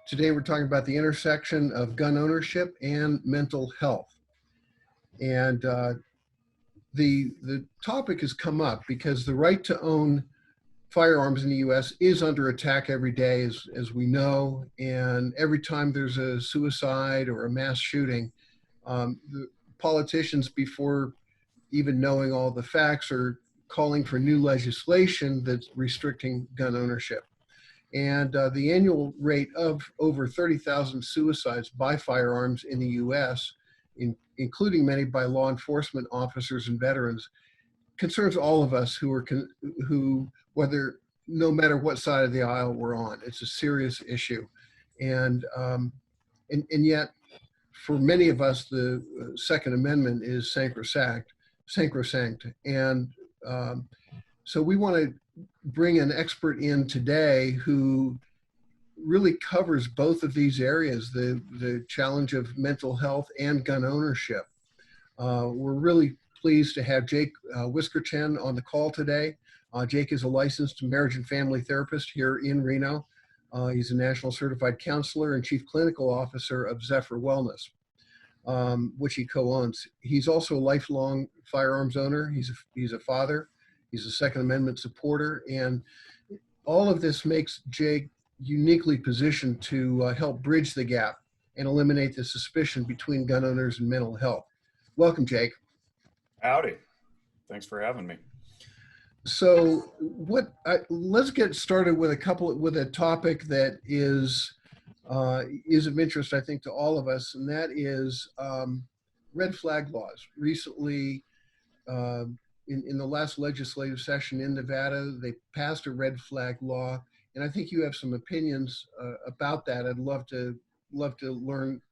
Today we're talking about the intersection of gun ownership and mental health. And the topic has come up because the right to own firearms in the U.S. is under attack every day, as we know. And every time there's a suicide or a mass shooting, the politicians, before even knowing all the facts, are calling for new legislation that's restricting gun ownership. And the annual rate of over 30,000 suicides by firearms in the U.S., including many by law enforcement officers and veterans, concerns all of us who whether no matter what side of the aisle we're on. It's a serious issue, and yet for many of us the Second Amendment is sacrosanct, and so we want to bring an expert in today who really covers both of these areas, the challenge of mental health and gun ownership. We're really pleased to have Jake Whiskerchen on the call today. Jake is a licensed marriage and family therapist here in Reno. He's a national certified counselor and chief clinical officer of Zephyr Wellness, which he co-owns. He's also a lifelong firearms owner. He's a father. He's a Second Amendment supporter, and all of this makes Jake uniquely positioned to help bridge the gap and eliminate the suspicion between gun owners and mental health. Welcome, Jake. Howdy. Thanks for having me. So, let's get started with a topic that is of interest, I think, to all of us, and that is red flag laws. Recently, in the last legislative session in Nevada, they passed a red flag law, and I think you have some opinions about that. I'd love to learn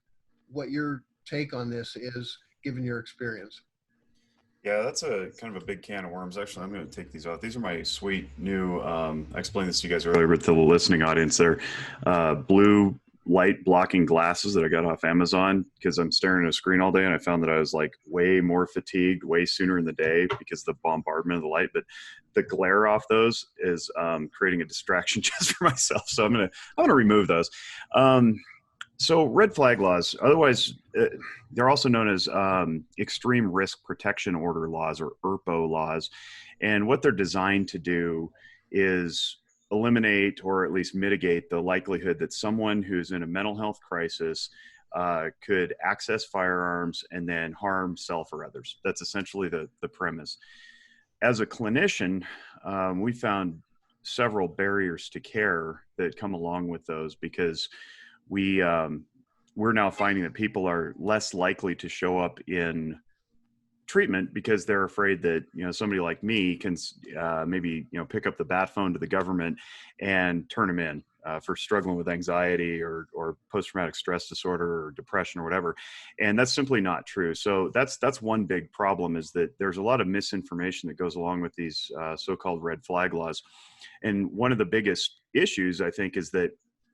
what your take on this is, given your experience. Yeah, that's a kind of a big can of worms. Actually, I'm going to take these off. These are my sweet new, I explained this to you guys earlier, but to the listening audience, they're blue light blocking glasses that I got off Amazon because I'm staring at a screen all day, and I found that I was like way more fatigued way sooner in the day because of the bombardment of the light. But the glare off those is creating a distraction just for myself. So I'm gonna remove those. So red flag laws, otherwise they're also known as extreme risk protection order laws, or ERPO laws. And what they're designed to do is eliminate or at least mitigate the likelihood that someone who's in a mental health crisis could access firearms and then harm self or others. That's essentially the premise. As a clinician, we found several barriers to care that come along with those, because we're now finding that people are less likely to show up in treatment because they're afraid that, somebody like me can maybe, pick up the bat phone to the government and turn them in for struggling with anxiety or post-traumatic stress disorder or depression or whatever. And that's simply not true. So that's one big problem, is that there's a lot of misinformation that goes along with these so-called red flag laws. And one of the biggest issues, I think, is that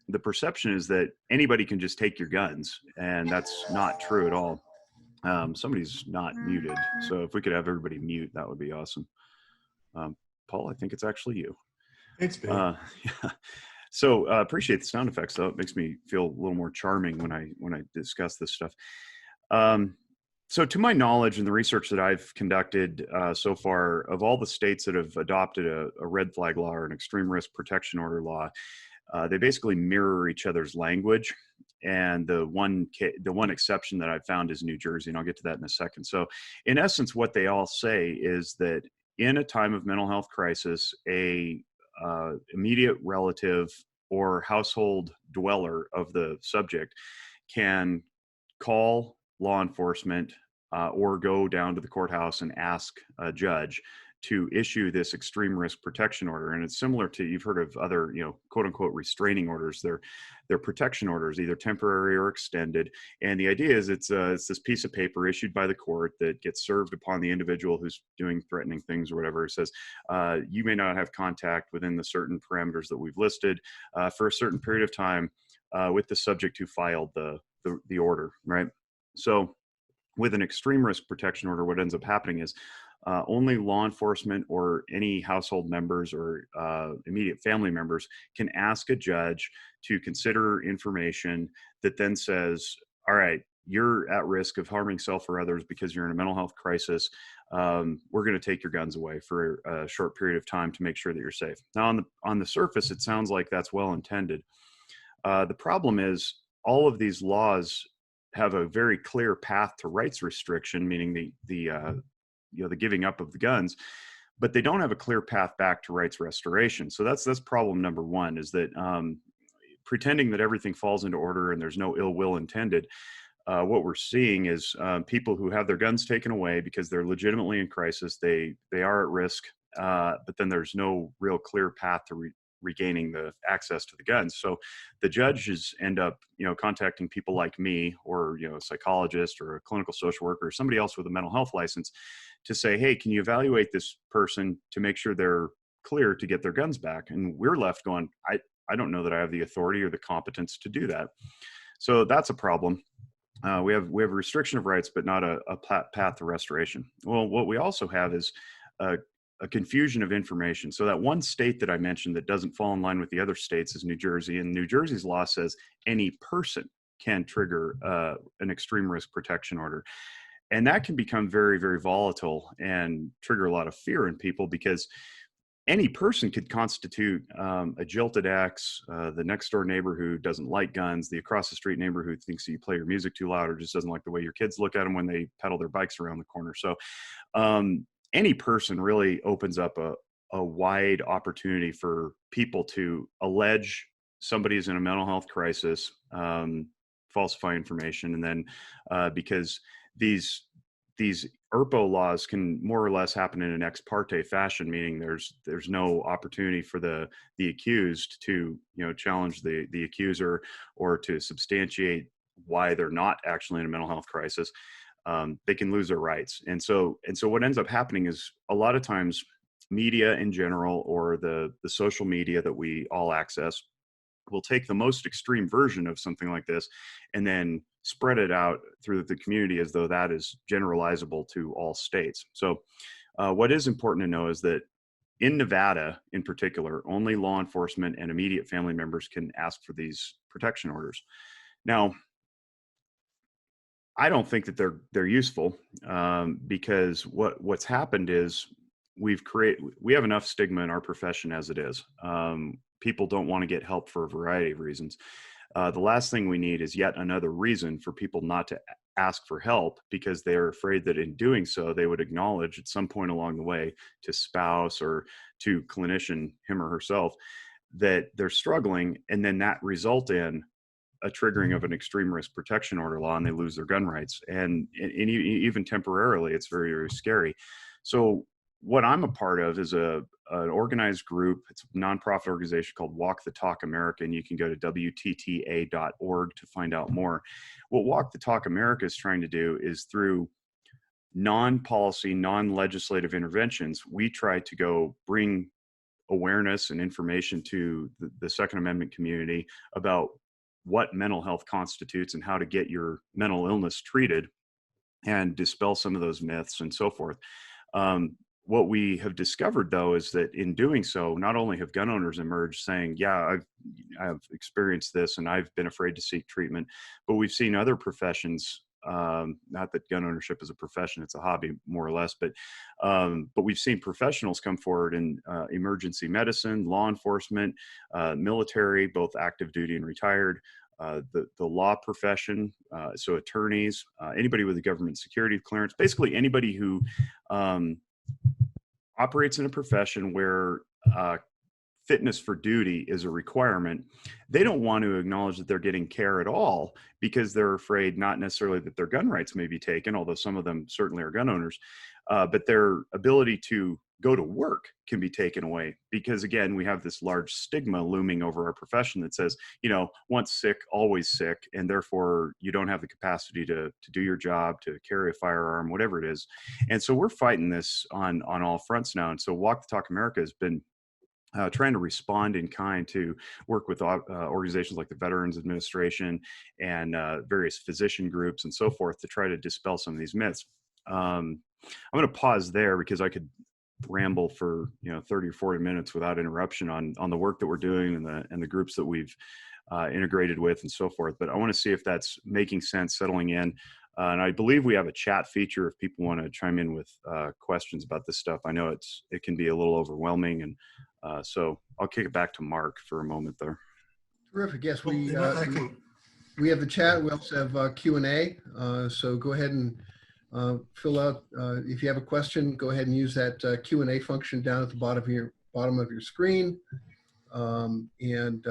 the perception is that anybody can just take your guns, and that's not true at all. Somebody's not muted, so if we could have everybody mute, that would be awesome. Paul, I think it's actually you. Thanks, babe. Yeah. So appreciate the sound effects, though. It makes me feel a little more charming when I discuss this stuff. So to my knowledge and the research that I've conducted so far, of all the states that have adopted a red flag law or an extreme risk protection order law, they basically mirror each other's language. And the one exception that I've found is New Jersey, and I'll get to that in a second. So in essence, what they all say is that in a time of mental health crisis, a immediate relative or household dweller of the subject can call law enforcement or go down to the courthouse and ask a judge to issue this extreme risk protection order. And it's similar to, you've heard of other, quote unquote restraining orders. They're protection orders, either temporary or extended. And the idea is it's this piece of paper issued by the court that gets served upon the individual who's doing threatening things or whatever. It says, you may not have contact within the certain parameters that we've listed for a certain period of time with the subject who filed the order, right? So with an extreme risk protection order, what ends up happening is only law enforcement or any household members or immediate family members can ask a judge to consider information that then says, all right, you're at risk of harming self or others because you're in a mental health crisis. We're going to take your guns away for a short period of time to make sure that you're safe. Now, on the surface, it sounds like that's well intended. The problem is all of these laws have a very clear path to rights restriction, meaning the giving up of the guns, but they don't have a clear path back to rights restoration. So that's problem number one, is that pretending that everything falls into order and there's no ill will intended. What we're seeing is people who have their guns taken away because they're legitimately in crisis. They are at risk, but then there's no real clear path to regaining the access to the guns. So the judges end up, contacting people like me, or a psychologist or a clinical social worker or somebody else with a mental health license to say, hey, can you evaluate this person to make sure they're clear to get their guns back? And we're left going, I don't know that I have the authority or the competence to do that. So that's a problem. We have a restriction of rights, but not a path to restoration. Well, what we also have is a confusion of information. So that one state that I mentioned that doesn't fall in line with the other states is New Jersey, and New Jersey's law says any person can trigger an extreme risk protection order. And that can become very, very volatile and trigger a lot of fear in people, because any person could constitute a jilted ex, the next door neighbor who doesn't like guns, the across the street neighbor who thinks you play your music too loud or just doesn't like the way your kids look at them when they pedal their bikes around the corner. So any person really opens up a wide opportunity for people to allege somebody's in a mental health crisis, falsify information, and then because these ERPO laws can more or less happen in an ex parte fashion, meaning there's no opportunity for the accused to challenge the accuser or to substantiate why they're not actually in a mental health crisis. They can lose their rights, and so what ends up happening is a lot of times media in general, or the social media that we all access, will take the most extreme version of something like this and then spread it out through the community as though that is generalizable to all states. So what is important to know is that in Nevada in particular, only law enforcement and immediate family members can ask for these protection orders. Now, I don't think that they're useful, because what's happened is we have enough stigma in our profession as it is. People don't want to get help for a variety of reasons. The last thing we need is yet another reason for people not to ask for help, because they are afraid that in doing so, they would acknowledge at some point along the way to spouse or to clinician, him or herself, that they're struggling, and then that result in a triggering of an extreme risk protection order law, and they lose their gun rights. And even temporarily, it's very, very scary. So what I'm a part of is an organized group. It's a nonprofit organization called Walk the Talk America, and you can go to WTTA.org to find out more. What Walk the Talk America is trying to do is, through non-policy, non-legislative interventions, we try to go bring awareness and information to the Second Amendment community about what mental health constitutes and how to get your mental illness treated, and dispel some of those myths and so forth. What we have discovered, though, is that in doing so, not only have gun owners emerged saying, yeah, I've experienced this and I've been afraid to seek treatment, but we've seen other professions, not that gun ownership is a profession, it's a hobby more or less, but we've seen professionals come forward in emergency medicine, law enforcement, military, both active duty and retired, the law profession, so attorneys, anybody with a government security clearance, basically anybody who operates in a profession where fitness for duty is a requirement. They don't want to acknowledge that they're getting care at all, because they're afraid not necessarily that their gun rights may be taken, although some of them certainly are gun owners, but their ability to go to work can be taken away, because again, we have this large stigma looming over our profession that says, once sick, always sick, and therefore you don't have the capacity to do your job, to carry a firearm, whatever it is. And so we're fighting this on all fronts now. And so Walk the Talk America has been trying to respond in kind to work with organizations like the Veterans Administration and various physician groups and so forth to try to dispel some of these myths. I'm going to pause there because I could ramble for 30 or 40 minutes without interruption on the work that we're doing and the groups that we've integrated with and so forth. But I want to see if that's making sense, settling in. And I believe we have a chat feature if people want to chime in with questions about this stuff. I know it can be a little overwhelming, and so I'll kick it back to Mark for a moment there. Terrific. Yes, Well, we have the chat. We also have Q&A. So go ahead and fill out. If you have a question, go ahead and use that Q&A function down at the bottom of your screen. And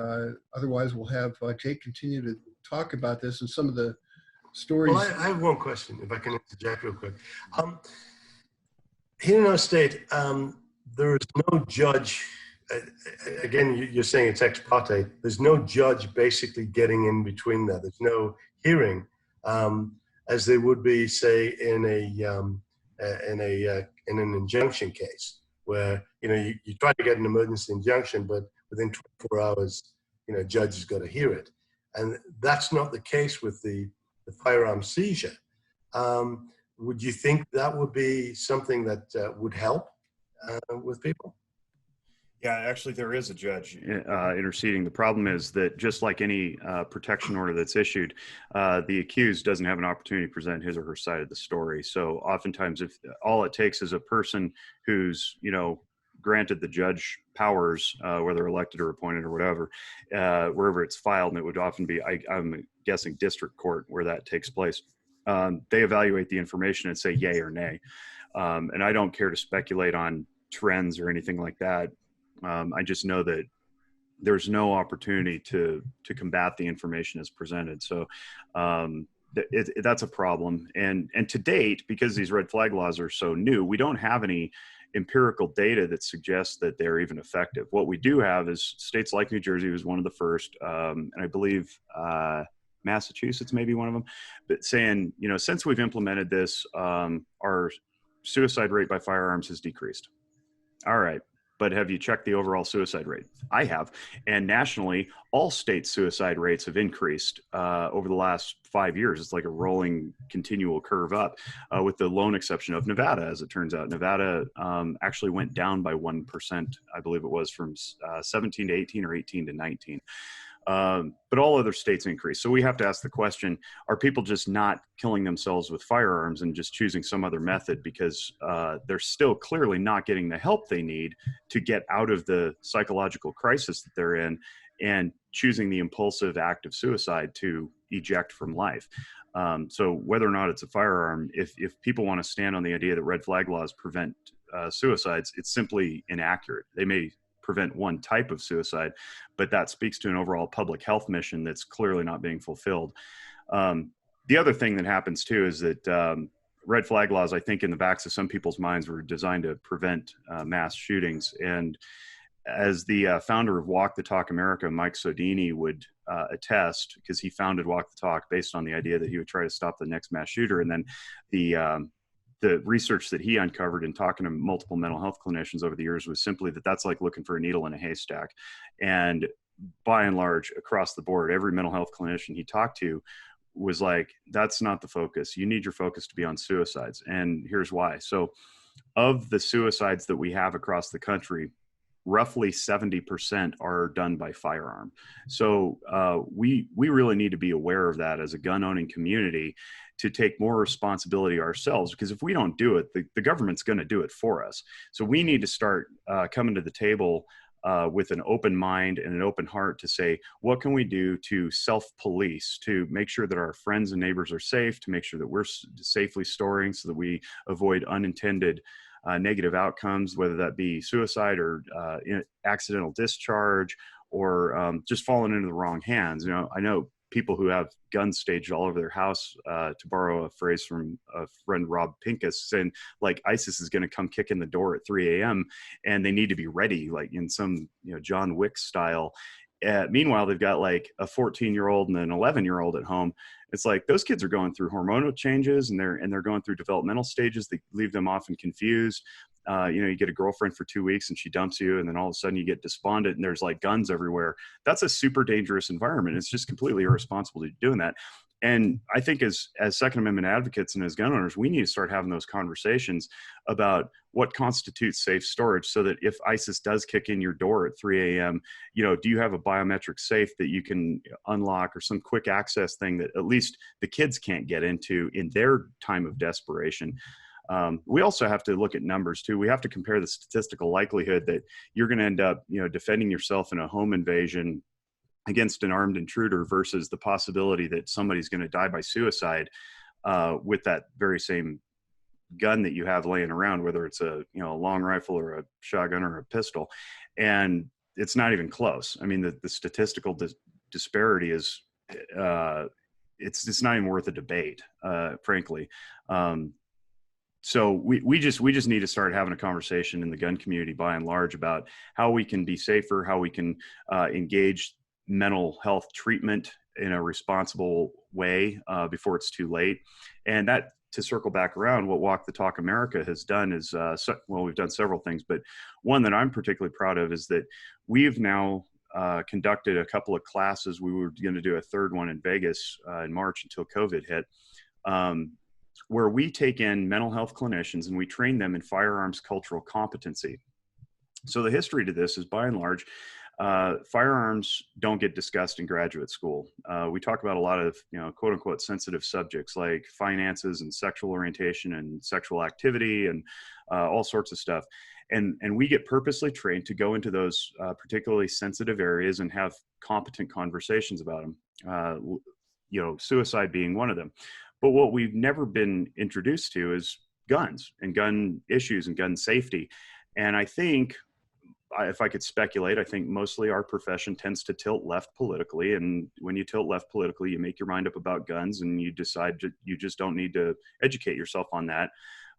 otherwise, we'll have Jake continue to talk about this and some of the stories. Well, I have one question, if I can interject real quick. Here in our state, there is no judge. Again, you're saying it's ex parte. There's no judge basically getting in between that. There's no hearing, as there would be, say, in an injunction case, where you try to get an emergency injunction, but within 24 hours, a judge has got to hear it, and that's not the case with the firearm seizure. Would you think that would be something that would help with people? Yeah, actually, there is a judge interceding. The problem is that just like any protection order that's issued, the accused doesn't have an opportunity to present his or her side of the story. So oftentimes, if all it takes is a person who's, granted the judge powers, whether elected or appointed or whatever, wherever it's filed, and it would often be, I'm guessing, district court where that takes place. They evaluate the information and say yay or nay. And I don't care to speculate on trends or anything like that. I just know that there's no opportunity to combat the information as presented. So that's a problem. And to date, because these red flag laws are so new, we don't have any empirical data that suggests that they're even effective. What we do have is states like New Jersey was one of the first, and I believe Massachusetts may be one of them, but saying, since we've implemented this, our suicide rate by firearms has decreased. All right. But have you checked the overall suicide rate? I have. And nationally, all state suicide rates have increased over the last 5 years. It's like a rolling continual curve up, with the lone exception of Nevada, as it turns out. Nevada actually went down by 1%, I believe it was, from 17 to 18 or 18 to 19. But all other states increase. So we have to ask the question, are people just not killing themselves with firearms and just choosing some other method because they're still clearly not getting the help they need to get out of the psychological crisis that they're in, and choosing the impulsive act of suicide to eject from life? So whether or not it's a firearm, if people want to stand on the idea that red flag laws prevent suicides, it's simply inaccurate. They may prevent one type of suicide, but that speaks to an overall public health mission that's clearly not being fulfilled. The other thing that happens too is that red flag laws, I think, in the backs of some people's minds, were designed to prevent mass shootings. And as the founder of Walk the Talk America, Mike Sodini, would attest, because he founded Walk the Talk based on the idea that he would try to stop the next mass shooter. And then the research that he uncovered in talking to multiple mental health clinicians over the years was simply that that's like looking for a needle in a haystack. And by and large, across the board, every mental health clinician he talked to was like, that's not the focus. You need your focus to be on suicides. And here's why. So of the suicides that we have across the country, roughly 70% are done by firearm. So we really need to be aware of that as a gun owning community, to take more responsibility ourselves, because if we don't do it, the government's going to do it for us. So we need to start coming to the table with an open mind and an open heart to say, what can we do to self-police, to make sure that our friends and neighbors are safe, to make sure that we're safely storing so that we avoid unintended negative outcomes, whether that be suicide or accidental discharge, or just falling into the wrong hands. I know people who have guns staged all over their house, to borrow a phrase from a friend, Rob Pincus, saying like ISIS is going to come kick in the door at 3 a.m. and they need to be ready, like in some John Wick style. Meanwhile, they've got like a 14-year-old and an 11-year-old at home. It's like those kids are going through hormonal changes, and they're going through developmental stages that leave them often confused. You get a girlfriend for 2 weeks and she dumps you, and then all of a sudden you get despondent and there's like guns everywhere. That's a super dangerous environment. It's just completely irresponsible to be doing that. And I think as Second Amendment advocates and as gun owners, we need to start having those conversations about what constitutes safe storage, so that if ISIS does kick in your door at 3 a.m., do you have a biometric safe that you can unlock, or some quick access thing that at least the kids can't get into in their time of desperation? We also have to look at numbers too. We have to compare the statistical likelihood that you're going to end up, defending yourself in a home invasion against an armed intruder versus the possibility that somebody's going to die by suicide with that very same gun that you have laying around, whether it's a long rifle or a shotgun or a pistol. And it's not even close. I mean, the statistical disparity is it's not even worth a debate, frankly. So we just need to start having a conversation in the gun community by and large about how we can be safer, how we can engage mental health treatment in a responsible way before it's too late. And that, to circle back around, what Walk the Talk America has done is, we've done several things, but one that I'm particularly proud of is that we've now conducted a couple of classes. We were going to do a third one in Vegas in March until COVID hit, where we take in mental health clinicians and we train them in firearms cultural competency. So the history to this is, by and large, firearms don't get discussed in graduate school. We talk about a lot of, quote unquote, sensitive subjects like finances and sexual orientation and sexual activity and all sorts of stuff. And we get purposely trained to go into those particularly sensitive areas and have competent conversations about them, suicide being one of them. But what we've never been introduced to is guns and gun issues and gun safety. And I think, if I could speculate, I think mostly our profession tends to tilt left politically. And when you tilt left politically, you make your mind up about guns and you decide you just don't need to educate yourself on that.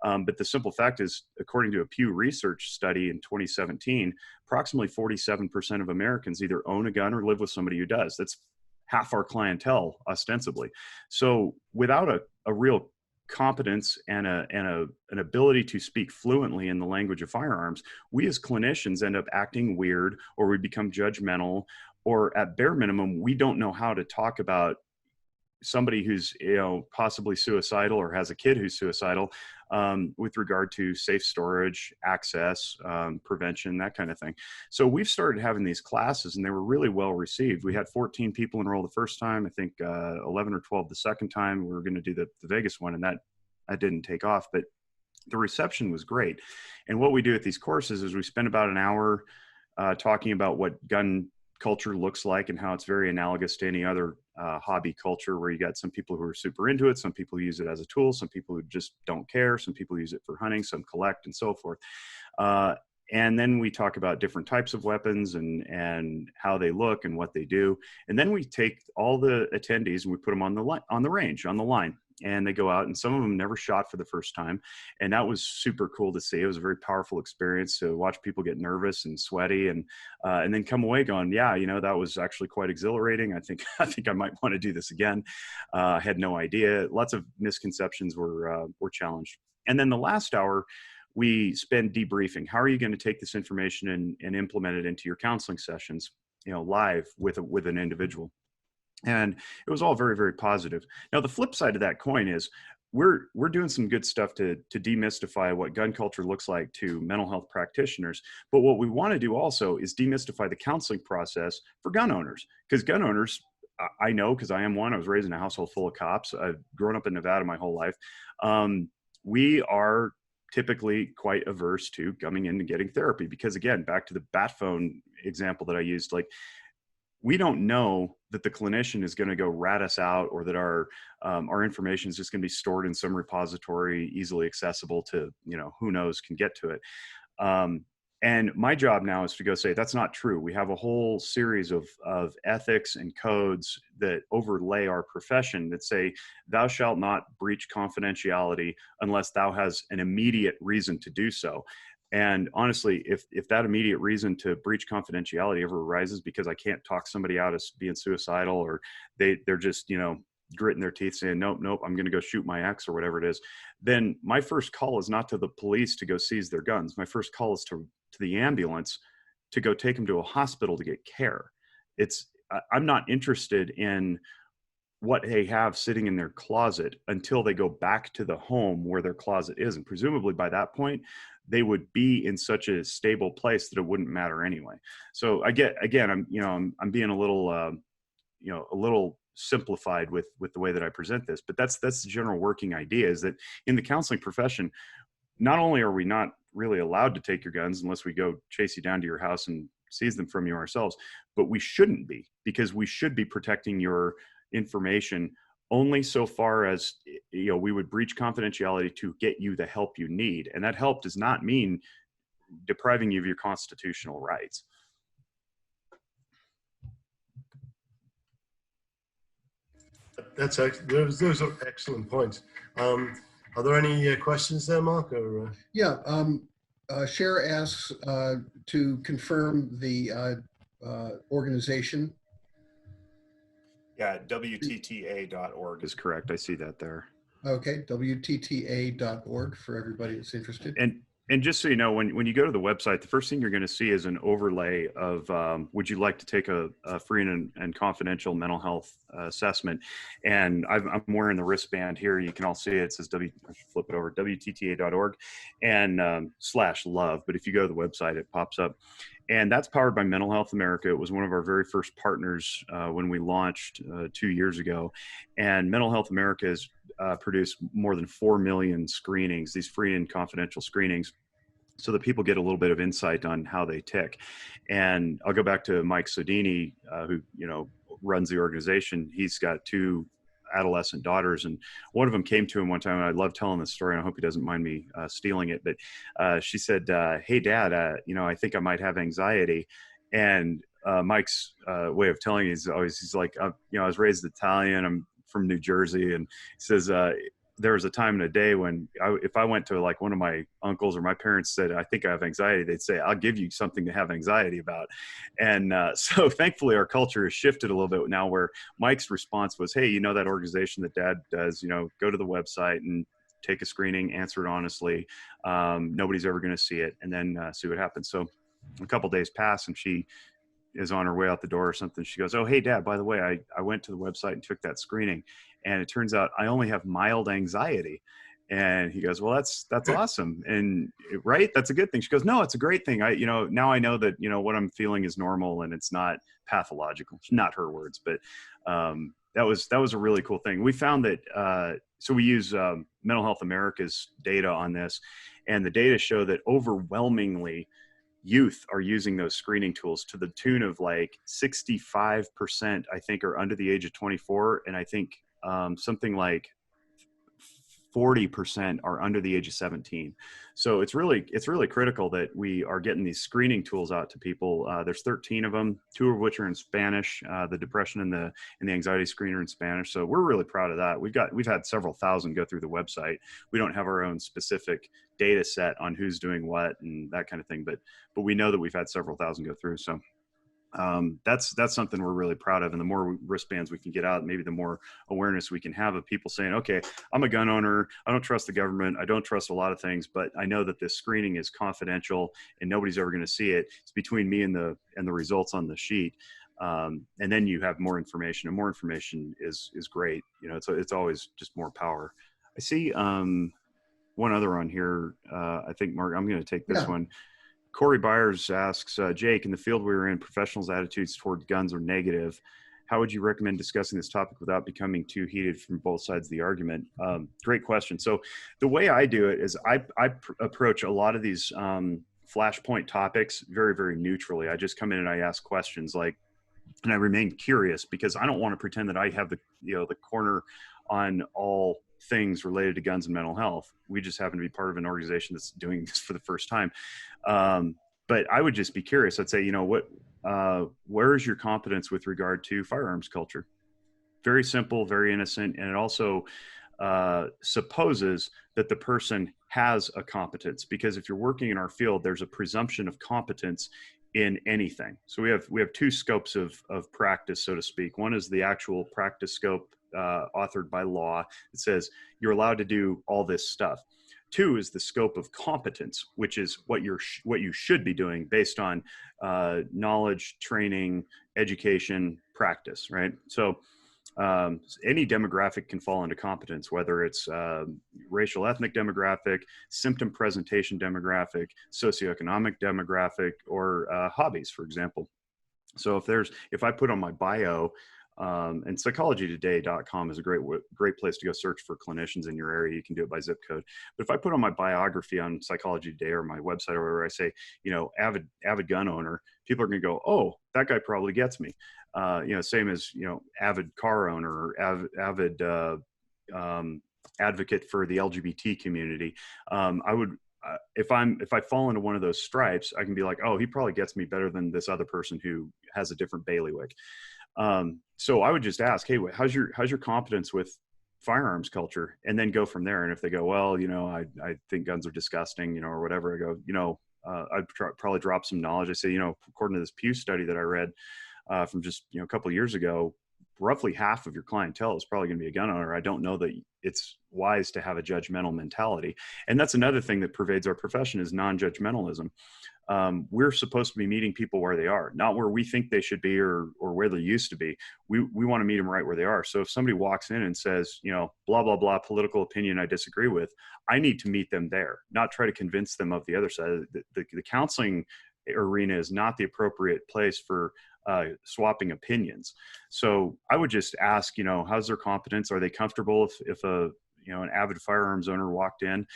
But the simple fact is, according to a Pew Research study in 2017, approximately 47% of Americans either own a gun or live with somebody who does. That's half our clientele, ostensibly. So without a real competence and an ability to speak fluently in the language of firearms, we as clinicians end up acting weird, or we become judgmental, or at bare minimum, we don't know how to talk about somebody who's possibly suicidal or has a kid who's suicidal with regard to safe storage, access, prevention, that kind of thing. So we've started having these classes and they were really well received. We had 14 people enroll the first time, I think 11 or 12 the second time. We were going to do the Vegas one, and that didn't take off, but the reception was great. And what we do at these courses is we spend about an hour talking about what gun culture looks like and how it's very analogous to any other hobby culture, where you got some people who are super into it, some people use it as a tool, some people who just don't care, some people use it for hunting, some collect, and so forth. And then we talk about different types of weapons and how they look and what they do. And then we take all the attendees and we put them on the range, on the line. And they go out, and some of them never shot for the first time. And that was super cool to see. It was a very powerful experience to watch people get nervous and sweaty and then come away going, yeah, that was actually quite exhilarating. I think I might want to do this again. I had no idea. Lots of misconceptions were challenged. And then the last hour, we spend debriefing. How are you going to take this information and implement it into your counseling sessions, live with an individual? And it was all very, very positive. Now, the flip side of that coin is we're doing some good stuff to demystify what gun culture looks like to mental health practitioners. But what we want to do also is demystify the counseling process for gun owners, because gun owners, I know, because I am one. I was raised in a household full of cops. I've grown up in Nevada my whole life. We are typically quite averse to coming in and getting therapy because, again, back to the bat phone example that I used, like, we don't know that the clinician is going to go rat us out, or that our information is just going to be stored in some repository easily accessible to, who knows, can get to it. And my job now is to go say, that's not true. We have a whole series of ethics and codes that overlay our profession that say, thou shalt not breach confidentiality unless thou has an immediate reason to do so. And honestly, if that immediate reason to breach confidentiality ever arises because I can't talk somebody out as being suicidal, or they're just, gritting their teeth saying, nope, nope, I'm going to go shoot my ex or whatever it is, then my first call is not to the police to go seize their guns. My first call is to the ambulance to go take them to a hospital to get care. I'm not interested in what they have sitting in their closet until they go back to the home where their closet is. And presumably by that point, they would be in such a stable place that it wouldn't matter anyway. So I'm being a little, a little simplified with the way that I present this, but that's the general working idea, is that in the counseling profession, not only are we not really allowed to take your guns unless we go chase you down to your house and seize them from you ourselves, but we shouldn't be, because we should be protecting your information only so far as, we would breach confidentiality to get you the help you need. And that help does not mean depriving you of your constitutional rights. Those are excellent points. Are there any questions there, Mark? Or, Yeah. Cher asks to confirm the organization. Yeah, WTTA.org is correct. I see that there. Okay, WTTA.org for everybody that's interested. And just so you know, when you go to the website, the first thing you're going to see is an overlay of would you like to take a free and confidential mental health assessment? And I'm wearing the wristband here. You can all see it. It says flip it over, WTTA.org and /love. But if you go to the website, it pops up. And that's powered by Mental Health America. It was one of our very first partners when we launched 2 years ago. And Mental Health America has produced more than 4 million screenings, these free and confidential screenings, so that people get a little bit of insight on how they tick. And I'll go back to Mike Sodini, who runs the organization. He's got 2 adolescent daughters, and one of them came to him one time, and I love telling this story, and I hope he doesn't mind me stealing it, but she said, hey dad, I think I might have anxiety. And Mike's way of telling it is always, he's like, I was raised Italian, I'm from New Jersey, and he says, there was a time in a day when if I went to like one of my uncles or my parents said, I think I have anxiety, they'd say, I'll give you something to have anxiety about. And so thankfully our culture has shifted a little bit now, where Mike's response was, hey, that organization that dad does, go to the website and take a screening, answer it honestly. Nobody's ever going to see it, and then see what happens. So a couple days pass and she is on her way out the door or something. She goes, oh, hey dad, by the way, I went to the website and took that screening, and it turns out I only have mild anxiety. And he goes, well, that's awesome. And right. That's a good thing. She goes, no, it's a great thing. Now I know that, what I'm feeling is normal and it's not pathological. Not her words, but that was a really cool thing. We found that, so we use Mental Health America's data on this, and the data show that overwhelmingly youth are using those screening tools to the tune of like 65%, I think, are under the age of 24. And I think something like 40% are under the age of 17. So it's really critical that we are getting these screening tools out to people. There's 13 of them, 2 of which are in Spanish, the depression and the anxiety screener in Spanish. So we're really proud of that. We've had several thousand go through the website. We don't have our own specific data set on who's doing what and that kind of thing, but we know that we've had several thousand go through. So that's something we're really proud of. And the more wristbands we can get out, maybe the more awareness we can have of people saying, okay, I'm a gun owner. I don't trust the government. I don't trust a lot of things, but I know that this screening is confidential and nobody's ever going to see it. It's between me and the results on the sheet. And then you have more information, and more information is great. It's always just more power. I see one other on here. I think, Mark, I'm going to take this one. Corey Byers asks, Jake, in the field we were in, professionals' attitudes toward guns are negative. How would you recommend discussing this topic without becoming too heated from both sides of the argument? Great question. So the way I do it is I approach a lot of these flashpoint topics very, very neutrally. I just come in and I ask questions and I remain curious, because I don't want to pretend that I have the corner on all things related to guns and mental health. We just happen to be part of an organization that's doing this for the first time. But I would just be curious. I'd say, where is your competence with regard to firearms culture? Very simple, very innocent. And it also supposes that the person has a competence, because if you're working in our field, there's a presumption of competence in anything. So we have two scopes of practice, so to speak. One is the actual practice scope authored by law. It says you're allowed to do all this stuff. Two is the scope of competence, which is what you should be doing based on knowledge, training, education, practice, right? So any demographic can fall into competence, whether it's racial, ethnic demographic, symptom presentation demographic, socioeconomic demographic, or hobbies, for example. So if I put on my bio, and psychologytoday.com is a great place to go search for clinicians in your area. You can do it by zip code. But if I put on my biography on Psychology Today or my website or wherever, I say, avid gun owner, people are going to go, oh, that guy probably gets me. Same as, avid car owner or avid advocate for the LGBT community. If I fall into one of those stripes, I can be like, oh, he probably gets me better than this other person who has a different bailiwick. So I would just ask, hey, how's your competence with firearms culture? And then go from there. And if they go, well, I think guns are disgusting, or whatever, I go, I'd probably drop some knowledge. I say, according to this Pew study that I read from just, a couple of years ago, roughly half of your clientele is probably going to be a gun owner. I don't know that it's wise to have a judgmental mentality. And that's another thing that pervades our profession is non-judgmentalism. We're supposed to be meeting people where they are, not where we think they should be or where they used to be. We want to meet them right where they are. So if somebody walks in and says, blah, blah, blah, political opinion I disagree with, I need to meet them there, not try to convince them of the other side. The counseling arena is not the appropriate place for swapping opinions. So I would just ask, how's their competence? Are they comfortable if an avid firearms owner walked in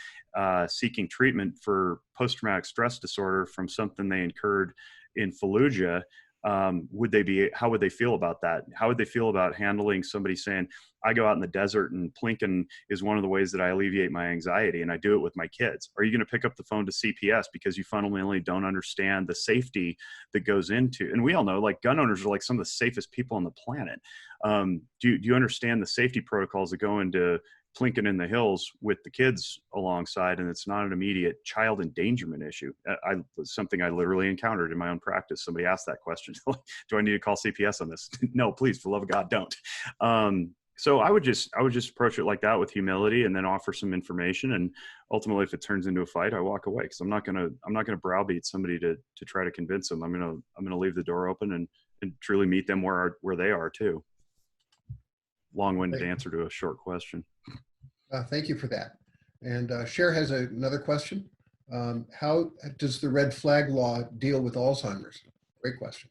seeking treatment for post-traumatic stress disorder from something they incurred in Fallujah? How would they feel about that? How would they feel about handling somebody saying, I go out in the desert and plinking is one of the ways that I alleviate my anxiety and I do it with my kids? Are you going to pick up the phone to CPS because you fundamentally don't understand the safety that goes into, and we all know like gun owners are like some of the safest people on the planet. Do you understand the safety protocols that go into plinking in the hills with the kids alongside, and it's not an immediate child endangerment issue? Something I literally encountered in my own practice. Somebody asked that question. Do I need to call CPS on this? No, please, for the love of God, don't. So I would just approach it like that with humility and then offer some information. And ultimately, if it turns into a fight, I walk away because I'm not gonna browbeat somebody to try to convince them. I'm gonna leave the door open and truly meet them where they are too. Long-winded answer to a short question. Thank you for that. And Cher has another question. How does the red flag law deal with Alzheimer's? Great question.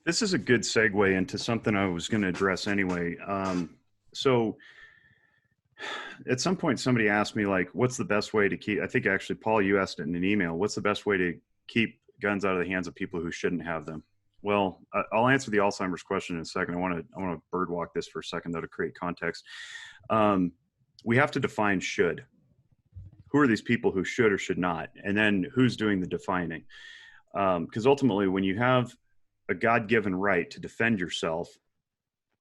This is a good segue into something I was going to address anyway. So at some point, somebody asked me, like, what's the best way to keep, I think actually, Paul, you asked it in an email, what's the best way to keep guns out of the hands of people who shouldn't have them? Well, I'll answer the Alzheimer's question in a second. I want to birdwalk this for a second, though, to create context. We have to define should. Who are these people who should or should not? And then who's doing the defining? Because ultimately, when you have a God-given right to defend yourself,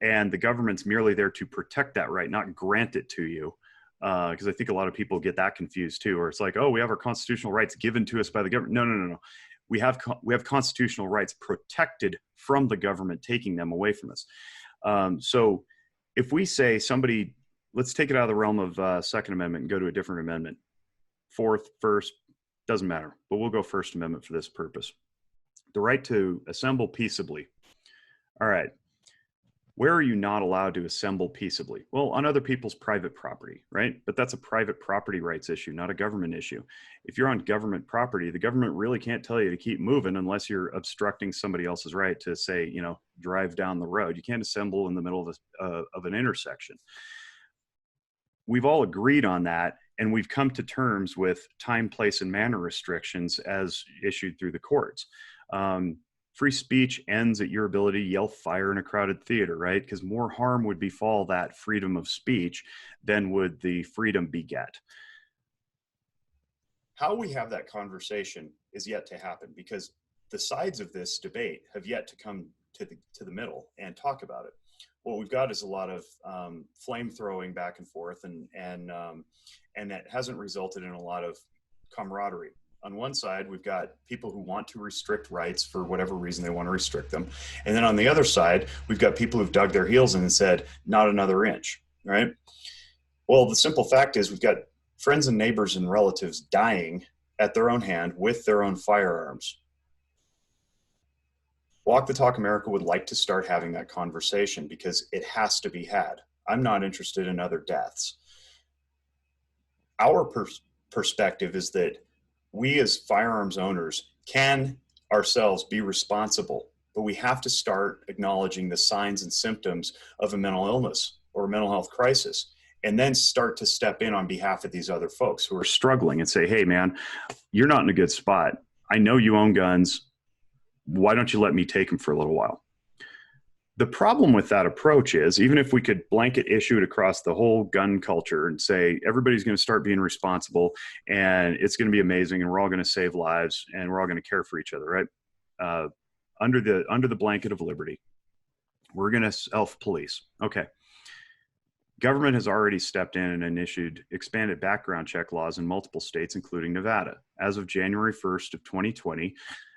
and the government's merely there to protect that right, not grant it to you, because I think a lot of people get that confused too, or it's like, oh, we have our constitutional rights given to us by the government. No. We have constitutional rights protected from the government taking them away from us. So if we say somebody, let's take it out of the realm of Second Amendment and go to a different amendment. Fourth, First, doesn't matter, but we'll go First Amendment for this purpose. The right to assemble peaceably. All right. Where are you not allowed to assemble peaceably? Well, on other people's private property, right? But that's a private property rights issue, not a government issue. If you're on government property, the government really can't tell you to keep moving unless you're obstructing somebody else's right to say, drive down the road. You can't assemble in the middle of an intersection. We've all agreed on that, and we've come to terms with time, place, and manner restrictions as issued through the courts. Free speech ends at your ability to yell fire in a crowded theater, right? Because more harm would befall that freedom of speech than would the freedom beget. How we have that conversation is yet to happen because the sides of this debate have yet to come to the middle and talk about it. What we've got is a lot of flame throwing back and forth, and that hasn't resulted in a lot of camaraderie. On one side, we've got people who want to restrict rights for whatever reason they want to restrict them. And then on the other side, we've got people who've dug their heels in and said, not another inch, right? Well, the simple fact is we've got friends and neighbors and relatives dying at their own hand with their own firearms. Walk the Talk America would like to start having that conversation because it has to be had. I'm not interested in other deaths. Our perspective is that we as firearms owners can ourselves be responsible, but we have to start acknowledging the signs and symptoms of a mental illness or a mental health crisis, and then start to step in on behalf of these other folks who are struggling and say, hey man, you're not in a good spot. I know you own guns. Why don't you let me take them for a little while? The problem with that approach is, even if we could blanket issue it across the whole gun culture and say everybody's going to start being responsible and it's going to be amazing and we're all going to save lives and we're all going to care for each other, right? Under the blanket of liberty, we're going to self-police. Okay. Government has already stepped in and issued expanded background check laws in multiple states, including Nevada. As of January 1st of 2020,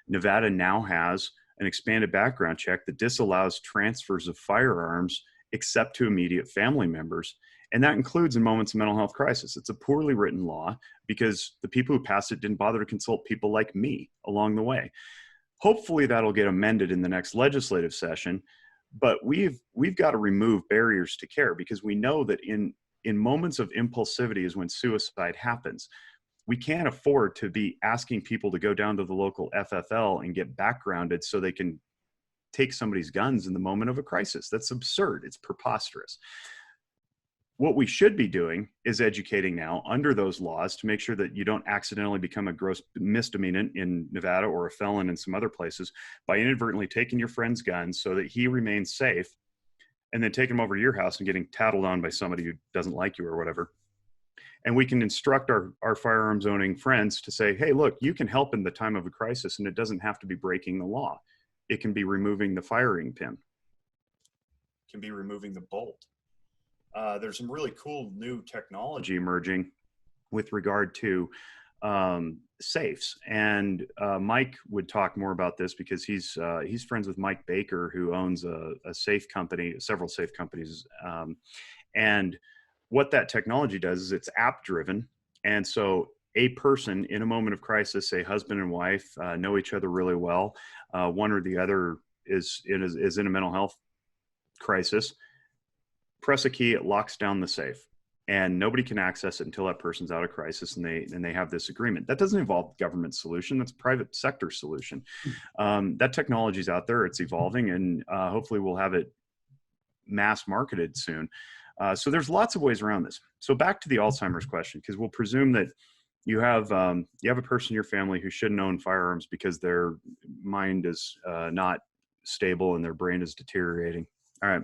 Nevada now has an expanded background check that disallows transfers of firearms except to immediate family members. And that includes in moments of mental health crisis. It's a poorly written law because the people who passed it didn't bother to consult people like me along the way. Hopefully that'll get amended in the next legislative session, but we've got to remove barriers to care because we know that in moments of impulsivity is when suicide happens. We can't afford to be asking people to go down to the local FFL and get backgrounded so they can take somebody's guns in the moment of a crisis. That's absurd. It's preposterous. What we should be doing is educating now under those laws to make sure that you don't accidentally become a gross misdemeanant in Nevada or a felon in some other places by inadvertently taking your friend's guns so that he remains safe and then taking him over to your house and getting tattled on by somebody who doesn't like you or whatever. And we can instruct our firearms owning friends to say, hey, look, you can help in the time of a crisis and it doesn't have to be breaking the law. It can be removing the firing pin. It can be removing the bolt. There's some really cool new technology emerging with regard to safes. And Mike would talk more about this because he's friends with Mike Baker, who owns a safe company, several safe companies. And what that technology does is it's app driven. And so a person in a moment of crisis, say husband and wife, know each other really well. One or the other is in a mental health crisis. Press a key, it locks down the safe and nobody can access it until that person's out of crisis and they have this agreement. That doesn't involve government solution. That's a private sector solution. That technology is out there. It's evolving and hopefully we'll have it mass marketed soon. So there's lots of ways around this. So back to the Alzheimer's question, because we'll presume that you have a person in your family who shouldn't own firearms because their mind is not stable and their brain is deteriorating. All right.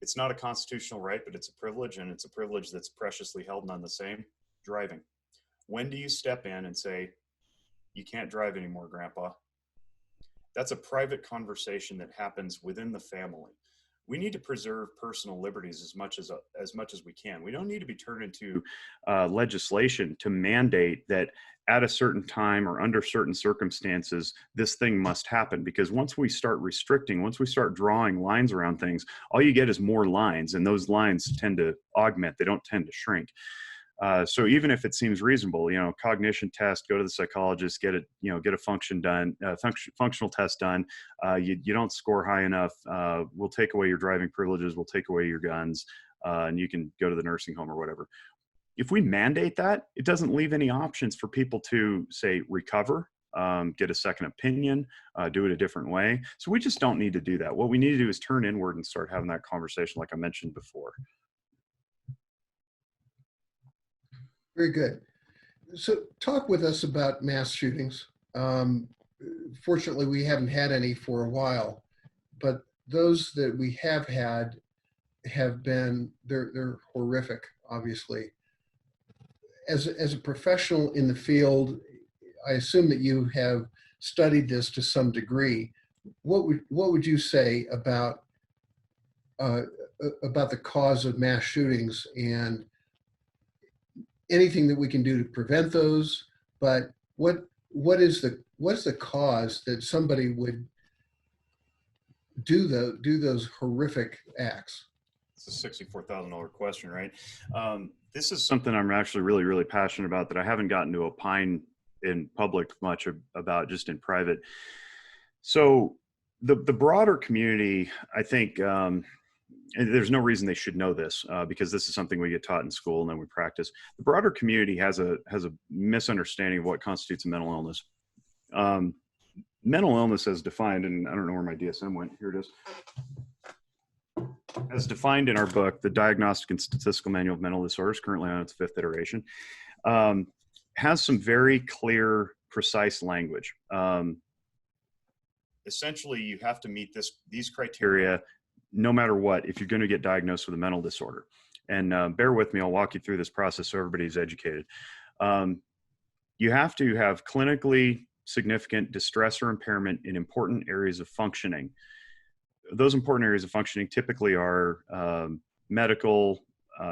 It's not a constitutional right, but it's a privilege, and it's a privilege that's preciously held. None the same. Driving. When do you step in and say, you can't drive anymore, Grandpa? That's a private conversation that happens within the family. We need to preserve personal liberties as much as we can. We don't need to be turned into legislation to mandate that at a certain time or under certain circumstances, this thing must happen. Because once we start restricting, once we start drawing lines around things, all you get is more lines, and those lines tend to augment. They don't tend to shrink. So even if it seems reasonable, cognition test, go to the psychologist, get a functional test done. You don't score high enough. We'll take away your driving privileges. We'll take away your guns, and you can go to the nursing home or whatever. If we mandate that, it doesn't leave any options for people to say recover, get a second opinion, do it a different way. So we just don't need to do that. What we need to do is turn inward and start having that conversation, like I mentioned before. Very good. So talk with us about mass shootings. Fortunately, we haven't had any for a while, but those that we have had have been, they're horrific, obviously. As a professional in the field, I assume that you have studied this to some degree. What would you say about the cause of mass shootings and anything that we can do to prevent those, but what's the cause that somebody would do those horrific acts? It's a $64,000 question, right? This is something I'm actually really, really passionate about that I haven't gotten to opine in public much about, just in private. So the broader community, I think, and there's no reason they should know this, because this is something we get taught in school and then we practice. The broader community has a misunderstanding of what constitutes a mental illness. Mental illness as defined, and I don't know where my DSM went. Here it is. As defined in our book, The Diagnostic and Statistical Manual of Mental Disorders, currently on its 5th iteration, has some very clear, precise language. Essentially, you have to meet these criteria no matter what if you're going to get diagnosed with a mental disorder. And bear with me, I'll walk you through this process so everybody's educated. You have to have clinically significant distress or impairment in important areas of functioning. Those important areas of functioning typically are medical,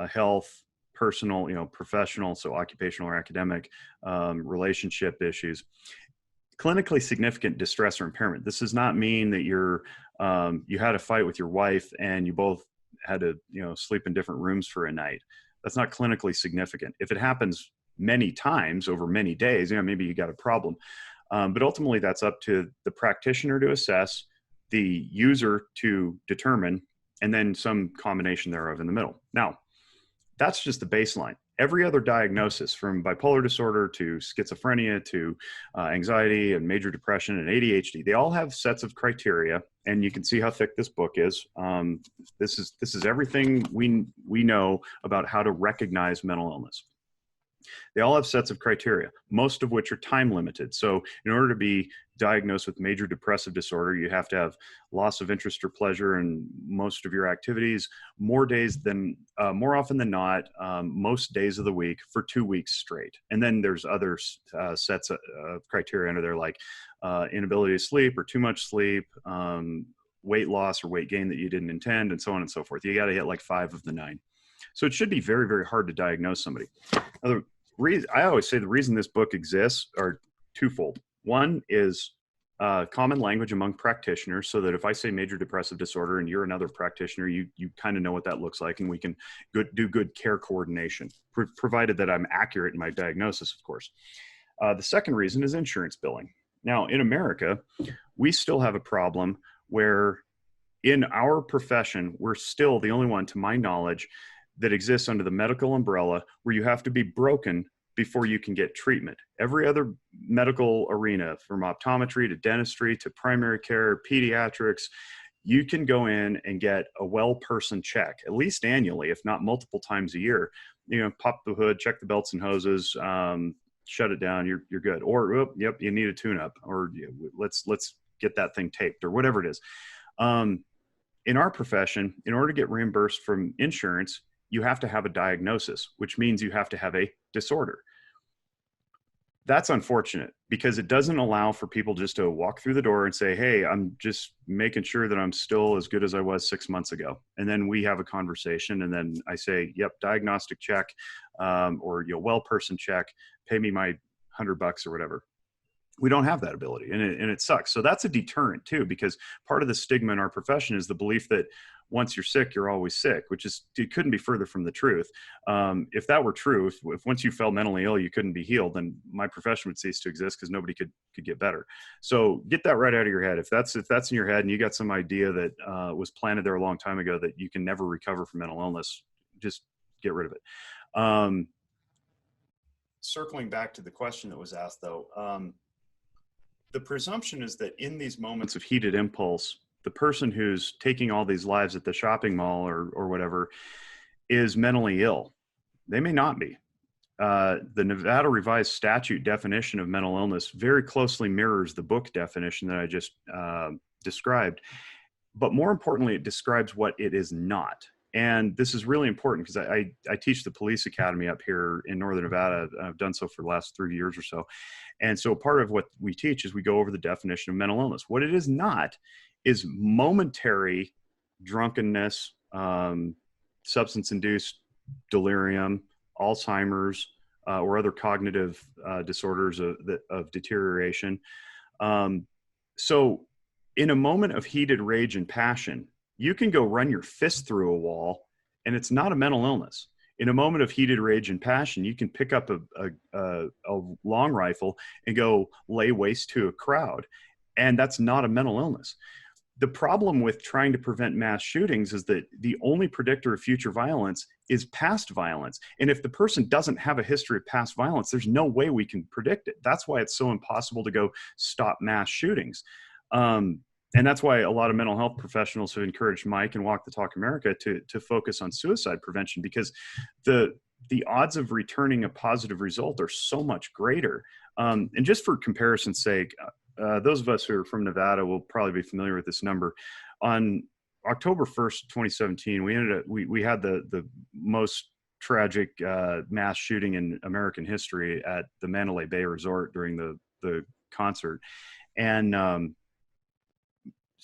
health, personal, professional, so occupational or academic, relationship issues. Clinically significant distress or impairment. This does not mean that you had a fight with your wife and you both had to sleep in different rooms for a night. That's not clinically significant. If it happens many times over many days, maybe you got a problem. But ultimately, that's up to the practitioner to assess, the user to determine, and then some combination thereof in the middle. Now, that's just the baseline. Every other diagnosis, from bipolar disorder to schizophrenia to anxiety and major depression and ADHD, they all have sets of criteria, and you can see how thick this book is. This is everything we know about how to recognize mental illness. They all have sets of criteria, most of which are time limited. So in order to be diagnosed with major depressive disorder, you have to have loss of interest or pleasure in most of your activities, more often than not, most days of the week for 2 weeks straight. And then there's other sets of criteria under there, like inability to sleep or too much sleep, weight loss or weight gain that you didn't intend, and so on and so forth. You got to hit like 5 of the 9. So it should be very, very hard to diagnose somebody. Now, I always say the reason this book exists are twofold. One is common language among practitioners, so that if I say major depressive disorder and you're another practitioner, you kind of know what that looks like, and we can do good care coordination, provided that I'm accurate in my diagnosis, of course. The second reason is insurance billing. Now, in America, we still have a problem where in our profession, we're still the only one, to my knowledge, that exists under the medical umbrella where you have to be broken before you can get treatment. Every other medical arena, from optometry to dentistry to primary care, pediatrics, you can go in and get a well-person check, at least annually, if not multiple times a year. Pop the hood, check the belts and hoses, shut it down, you're good. Or, yep, you need a tune-up, or let's get that thing taped, or whatever it is. In our profession, in order to get reimbursed from insurance, you have to have a diagnosis, which means you have to have a disorder. That's unfortunate because it doesn't allow for people just to walk through the door and say, hey, I'm just making sure that I'm still as good as I was 6 months ago. And then we have a conversation, and then I say, yep, diagnostic check, or well-person check, pay me my $100 or whatever. We don't have that ability, and it sucks. So that's a deterrent too, because part of the stigma in our profession is the belief that once you're sick, you're always sick, it couldn't be further from the truth. If that were true, if once you felt mentally ill, you couldn't be healed, then my profession would cease to exist because nobody could get better. So get that right out of your head. If that's in your head and you got some idea that was planted there a long time ago that you can never recover from mental illness, just get rid of it. Circling back to the question that was asked, though, the presumption is that in these moments of heated impulse, the person who's taking all these lives at the shopping mall or whatever is mentally ill. They may not be. The Nevada Revised Statute definition of mental illness very closely mirrors the book definition that I just described. But more importantly, it describes what it is not. And this is really important because I teach the police academy up here in Northern Nevada. I've done so for the last 30 years or so. And so part of what we teach is we go over the definition of mental illness. What it is not is momentary drunkenness, substance-induced delirium, Alzheimer's, or other cognitive disorders of deterioration. So in a moment of heated rage and passion, you can go run your fist through a wall and it's not a mental illness. In a moment of heated rage and passion, you can pick up a long rifle and go lay waste to a crowd, and that's not a mental illness. The problem with trying to prevent mass shootings is that the only predictor of future violence is past violence. And if the person doesn't have a history of past violence, there's no way we can predict it. That's why it's so impossible to go stop mass shootings. And that's why a lot of mental health professionals have encouraged Mike and Walk the Talk America to focus on suicide prevention, because the odds of returning a positive result are so much greater. And just for comparison's sake, those of us who are from Nevada will probably be familiar with this number. On October 1st, 2017, we had the most tragic mass shooting in American history at the Mandalay Bay Resort during the concert. And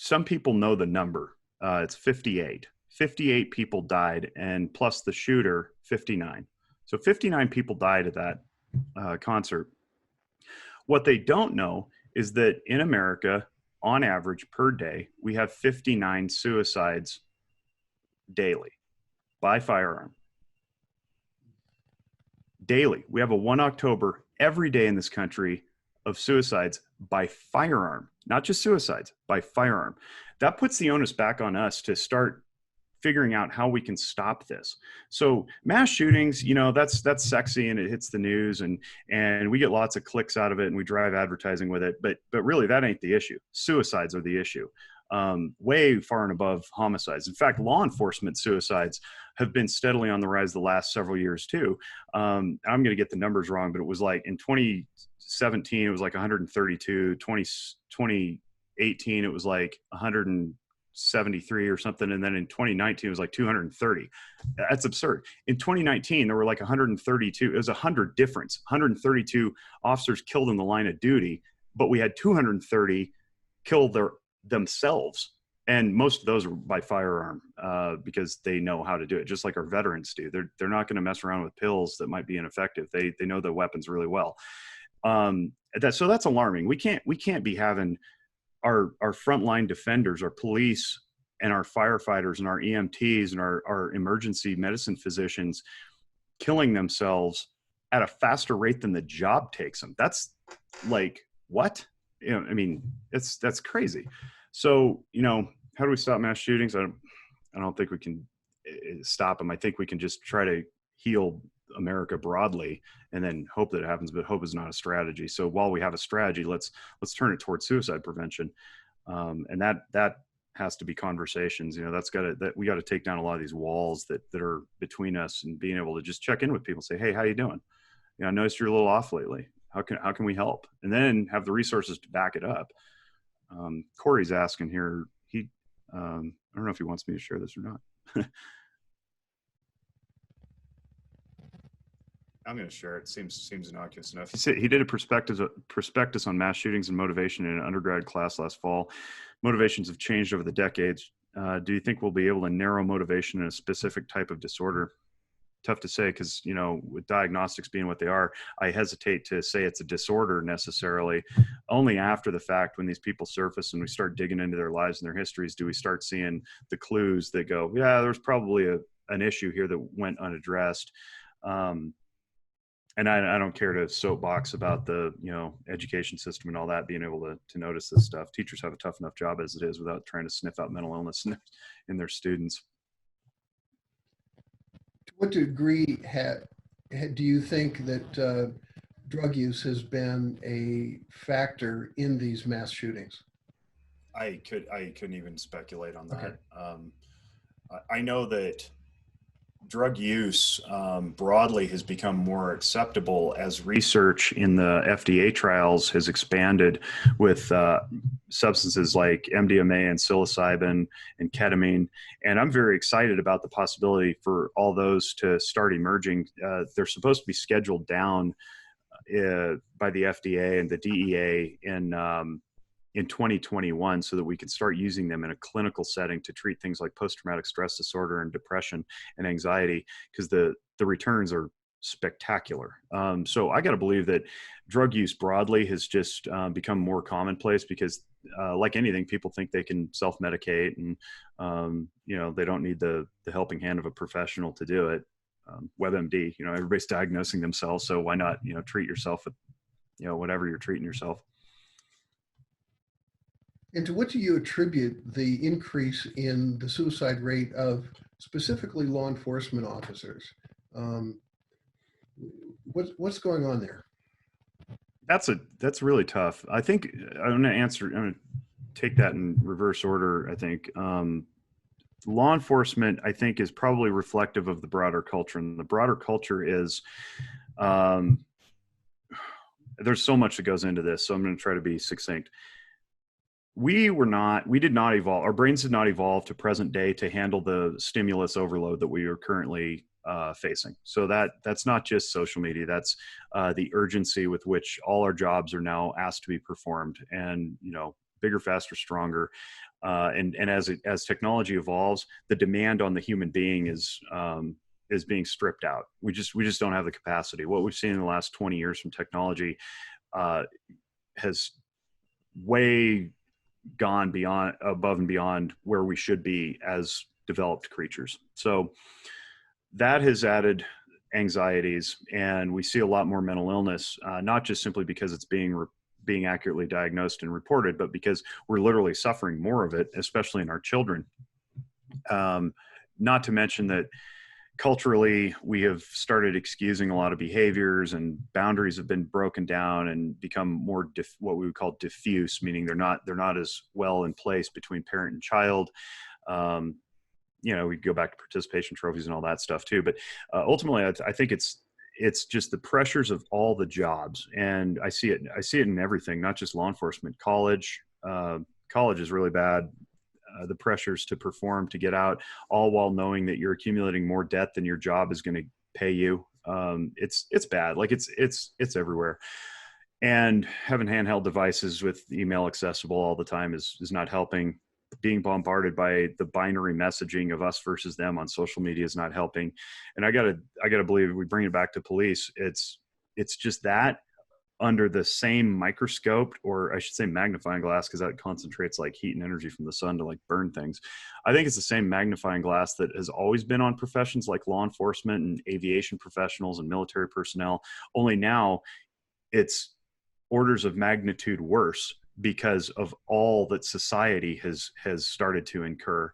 some people know the number. It's 58. 58 people died, and plus the shooter, 59. So 59 people died at that concert. What they don't know is that in America, on average per day, we have 59 suicides daily by firearm. Daily. We have a 1 October every day in this country of suicides by firearm, not just suicides, by firearm. That puts the onus back on us to start figuring out how we can stop this. So mass shootings, that's sexy and it hits the news and we get lots of clicks out of it and we drive advertising with it. But really that ain't the issue. Suicides are the issue, way far and above homicides. In fact, law enforcement suicides have been steadily on the rise the last several years too. I'm going to get the numbers wrong, but it was like in 2017, it was like 132, 2018, it was like 173 or something. And then in 2019, it was like 230. That's absurd. In 2019, there were like 132. It was 100 difference. 132 officers killed in the line of duty, but we had 230 kill themselves. And most of those are by firearm because they know how to do it, just like our veterans do. They're not going to mess around with pills that might be ineffective. They know the weapons really well. So that's alarming. We can't be having our frontline defenders, our police and our firefighters and our EMTs and our emergency medicine physicians killing themselves at a faster rate than the job takes them. That's like, what? That's crazy. So, how do we stop mass shootings? I don't think we can stop them. I think we can just try to heal America broadly and then hope that it happens, but hope is not a strategy. So while we have a strategy, let's turn it towards suicide prevention. And that has to be conversations, that we got to take down a lot of these walls that are between us, and being able to just check in with people, say, hey, how you doing? I noticed you're a little off lately. How can we help? And then have the resources to back it up. Corey's asking here, I don't know if he wants me to share this or not. I'm going to share it. Seems innocuous enough. He did a prospectus on mass shootings and motivation in an undergrad class last fall. Motivations have changed over the decades. Do you think we'll be able to narrow motivation in a specific type of disorder? Tough to say, because with diagnostics being what they are, I hesitate to say it's a disorder necessarily. Only after the fact, when these people surface and we start digging into their lives and their histories, do we start seeing the clues that go, yeah, there's probably an issue here that went unaddressed. And I don't care to soapbox about the education system and all that being able to notice this stuff. Teachers have a tough enough job as it is without trying to sniff out mental illness in their students. To what degree do you think that drug use has been a factor in these mass shootings? I couldn't even speculate on that. Okay. I know that drug use broadly has become more acceptable as research in the FDA trials has expanded with substances like MDMA and psilocybin and ketamine. And I'm very excited about the possibility for all those to start emerging. They're supposed to be scheduled down by the FDA and the DEA in 2021 so that we can start using them in a clinical setting to treat things like post-traumatic stress disorder and depression and anxiety, because the returns are spectacular. So I got to believe that drug use broadly has just become more commonplace because, like anything, people think they can self-medicate, and they don't need the helping hand of a professional to do it. WebMD, everybody's diagnosing themselves, so why not treat yourself with whatever you're treating yourself. And to what do you attribute the increase in the suicide rate of specifically law enforcement officers? What's going on there? That's really tough. I think I'm going to take that in reverse order. I think law enforcement, I think, is probably reflective of the broader culture, and the broader culture is there's so much that goes into this, so I'm going to try to be succinct. We did not evolve. Our brains did not evolve to present day to handle the stimulus overload that we are currently facing. So that's not just social media. That's the urgency with which all our jobs are now asked to be performed, and bigger, faster, stronger. And as technology evolves, the demand on the human being is being stripped out. We just don't have the capacity. What we've seen in the last 20 years from technology has way gone above and beyond where we should be as developed creatures. So that has added anxieties, and we see a lot more mental illness, not just simply because it's being accurately diagnosed and reported, but because we're literally suffering more of it, especially in our children. Not to mention that culturally, we have started excusing a lot of behaviors, and boundaries have been broken down and become more what we would call diffuse, meaning they're not as well in place between parent and child. We go back to participation trophies and all that stuff too. But ultimately, I think it's just the pressures of all the jobs, and I see it in everything, not just law enforcement. College is really bad. The pressures to perform, to get out, all while knowing that you're accumulating more debt than your job is going to pay you. It's bad. Like it's everywhere. And having handheld devices with email accessible all the time is not helping. Being bombarded by the binary messaging of us versus them on social media is not helping. And I gotta believe, if we bring it back to police, it's just that under the same microscope, or I should say magnifying glass, because that concentrates like heat and energy from the sun to like burn things. I think it's the same magnifying glass that has always been on professions like law enforcement and aviation professionals and military personnel, only now it's orders of magnitude worse because of all that society has started to incur.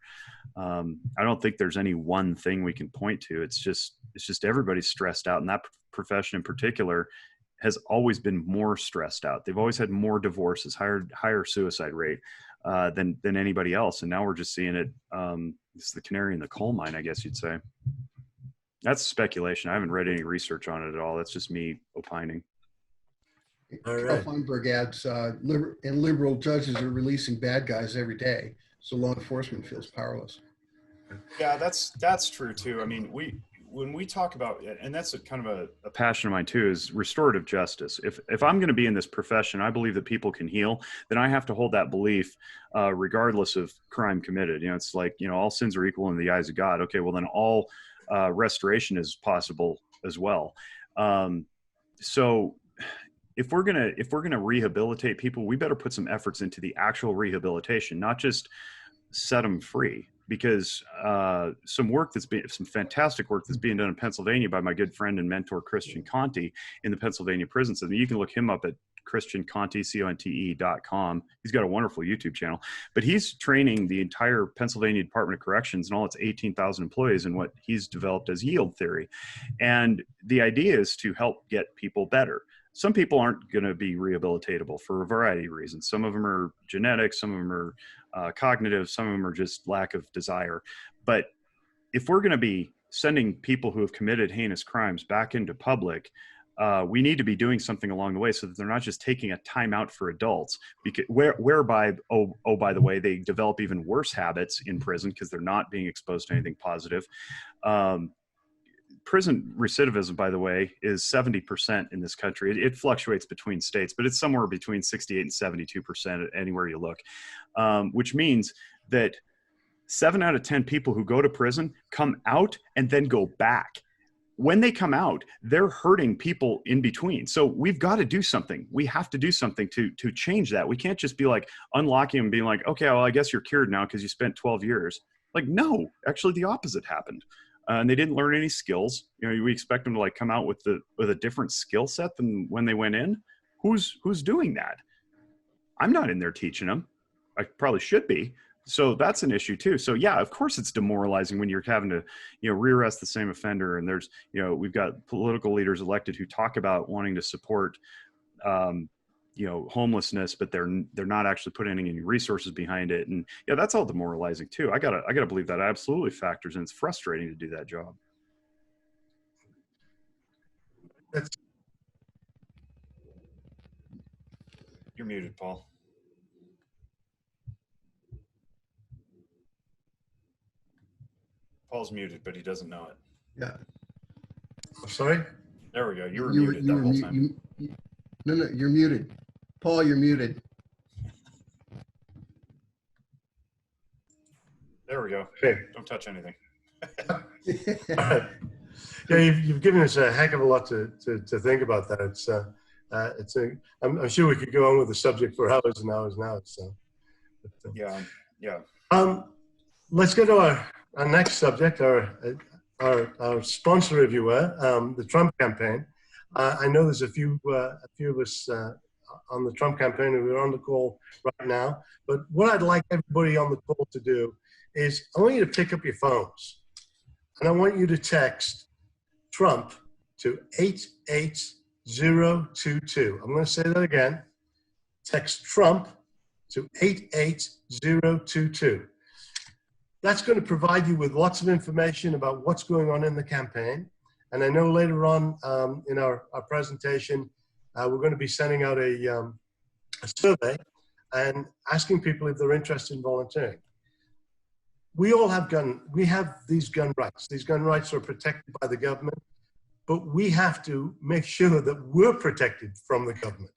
I don't think there's any one thing we can point to. It's just everybody's stressed out, and that profession in particular has always been more stressed out. They've always had more divorces, higher suicide rate than anybody else, and now we're just seeing it. It's the canary in the coal mine, I guess you'd say. That's speculation. I haven't read any research on it at all. That's just me opining. All Carl right. Feinberg adds, liberal judges are releasing bad guys every day, so law enforcement feels powerless. Yeah, that's true too. I mean, when we talk about, and that's kind of a passion of mine too, is restorative justice. If I'm going to be in this profession, I believe that people can heal, then I have to hold that belief regardless of crime committed. It's like, all sins are equal in the eyes of God. Okay, well then all restoration is possible as well. So if we're gonna rehabilitate people, we better put some efforts into the actual rehabilitation, not just set them free. Because some fantastic work that's being done in Pennsylvania by my good friend and mentor Christian Conte in the Pennsylvania prison system. You can look him up at Christian Conte, CONTE.com. He's got a wonderful YouTube channel, but he's training the entire Pennsylvania Department of Corrections and all its 18,000 employees in what he's developed as yield theory. And the idea is to help get people better. Some people aren't going to be rehabilitatable for a variety of reasons. Some of them are genetic, some of them are cognitive, some of them are just lack of desire. But if we're going to be sending people who have committed heinous crimes back into public, we need to be doing something along the way so that they're not just taking a time out for adults, because whereby, by the way, they develop even worse habits in prison because they're not being exposed to anything positive. Prison recidivism, by the way, is 70% in this country. It fluctuates between states, but it's somewhere between 68 and 72% anywhere you look, which means that 7 out of 10 people who go to prison come out and then go back. when they come out, they're hurting people in between. So we've got to do something. We have to do something to change that. We can't just be like unlocking them, being like, okay, well, I guess you're cured now because you spent 12 years. Like, no, actually the opposite happened. And they didn't learn any skills. You know, we expect them to like come out with a different skill set than when they went in. Who's doing that? I'm not in there teaching them. I probably should be. So that's an issue too. So yeah, of course it's demoralizing when you're having to, you know, rearrest the same offender. And there's, you know, we've got political leaders elected who talk about wanting to support, you know, homelessness, but they're not actually putting any resources behind it. And yeah, that's all demoralizing too. I gotta believe that absolutely factors in. It's frustrating to do that job. You're muted, Paul. Paul's muted, but he doesn't know it. Yeah. I'm sorry? There we go. You were muted that whole time. No, you're muted. Paul, you're muted. There we go. Okay. Don't touch anything. Yeah, you've given us a heck of a lot to think about that. I'm sure we could go on with the subject for hours and hours and hours. So, yeah. Let's go to our next subject, our sponsor, if you will, the Trump campaign. I know there's a few of us on the Trump campaign who are on the call right now. But what I'd like everybody on the call to do is I want you to pick up your phones and I want you to text Trump to 88022. I'm going to say that again. Text Trump to 88022. That's going to provide you with lots of information about what's going on in the campaign. And I know later on in our presentation, we're going to be sending out a survey and asking people if they're interested in volunteering. We all have these gun rights. These gun rights are protected by the government, but we have to make sure that we're protected from the government,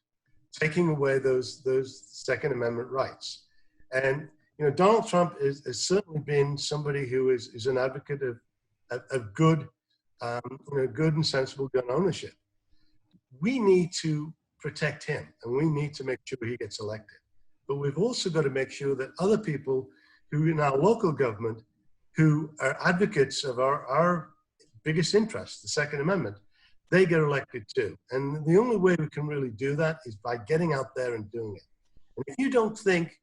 taking away those Second Amendment rights. And you know, Donald Trump has certainly been somebody who is an advocate of good, good and sensible gun ownership. We need to protect him, and we need to make sure he gets elected. But we've also got to make sure that other people who in our local government, who are advocates of our biggest interest, the Second Amendment, they get elected too. And the only way we can really do that is by getting out there and doing it. And if you don't think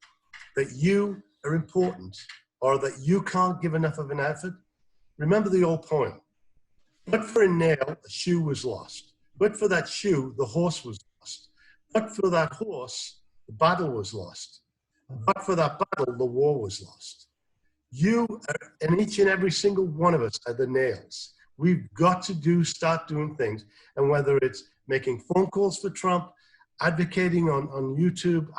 that you are important or that you can't give enough of an effort, remember the old poem. But for a nail, a shoe was lost. But for that shoe, the horse was lost. But for that horse, the battle was lost. But for that battle, the war was lost. You and each and every single one of us are the nails. We've got to start doing things. And whether it's making phone calls for Trump, advocating on YouTube,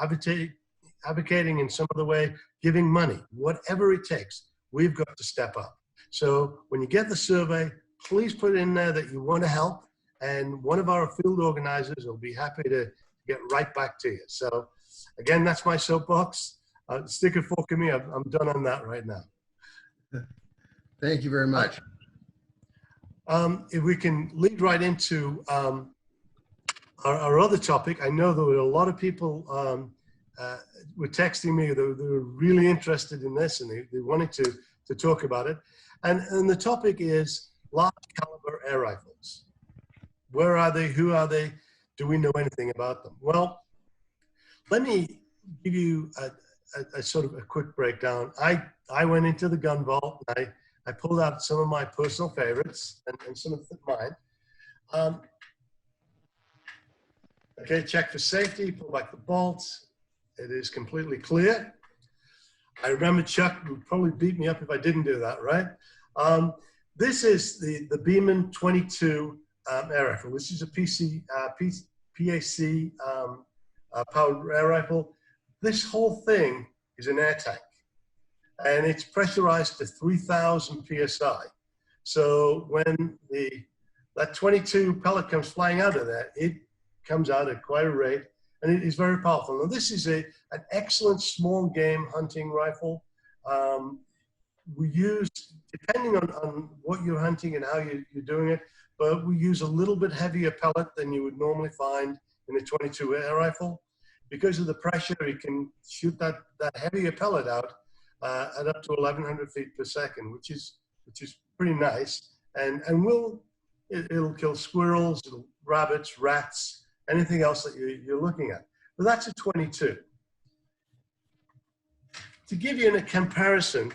advocating in some other way, giving money, whatever it takes, we've got to step up. So when you get the survey, please put in there that you want to help. And one of our field organizers will be happy to get right back to you. So again, that's my soapbox. Stick a fork in me. I'm done on that right now. Thank you very much. If we can lead right into our other topic, I know there were a lot of people were texting me. They were really interested in this, and they wanted to talk about it. And the topic is large caliber air rifles. Where are they? Who are they? Do we know anything about them? Well, let me give you a sort of a quick breakdown. I went into the gun vault. I pulled out some of my personal favorites and some of mine. Okay, check for safety, pull back the bolts. It is completely clear. I remember Chuck would probably beat me up if I didn't do that, right? This is the Beeman 22 air rifle. This is a PAC powered air rifle. This whole thing is an air tank, and it's pressurized to 3,000 PSI. So when that 22 pellet comes flying out of there, it comes out at quite a rate, and it is very powerful. Now, this is an excellent small game hunting rifle. We use, depending on what you're hunting and how you're doing it, but we use a little bit heavier pellet than you would normally find in a 22 air rifle. Because of the pressure, it can shoot that heavier pellet out at up to 1,100 feet per second, which is pretty nice. And it'll kill squirrels, rabbits, rats, anything else that you're looking at. But that's a 22. To give you a comparison,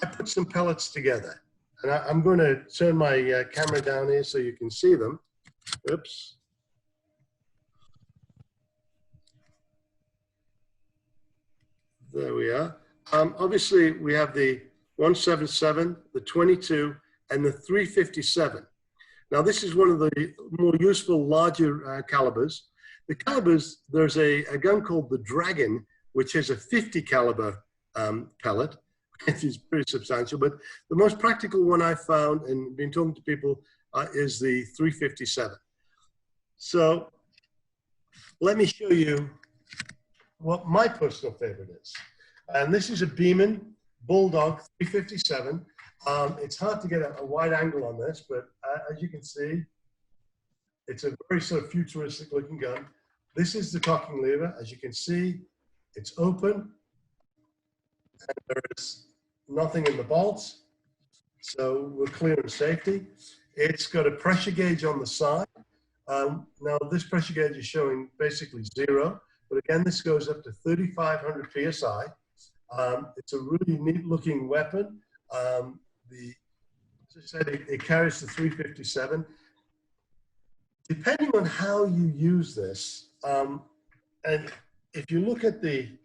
I put some pellets together. And I'm going to turn my camera down here so you can see them. Oops. There we are. Obviously, we have the 177, the 22, and the 357. Now, this is one of the more useful, larger calibers. The calibers, there's a gun called the Dragon, which is a 50 caliber pellet, which is pretty substantial. But the most practical one I found, and been talking to people, is the 357. So let me show you what my personal favorite is. And this is a Beeman Bulldog 357. It's hard to get a wide angle on this, but as you can see, it's a very sort of futuristic looking gun. This is the cocking lever. As you can see, it's open and there is nothing in the bolts. So we're clear in safety. It's got a pressure gauge on the side. Now this pressure gauge is showing basically 0, but again, this goes up to 3,500 PSI. It's a really neat looking weapon. As I said, it carries the 357. Depending on how you use this, and if you look at the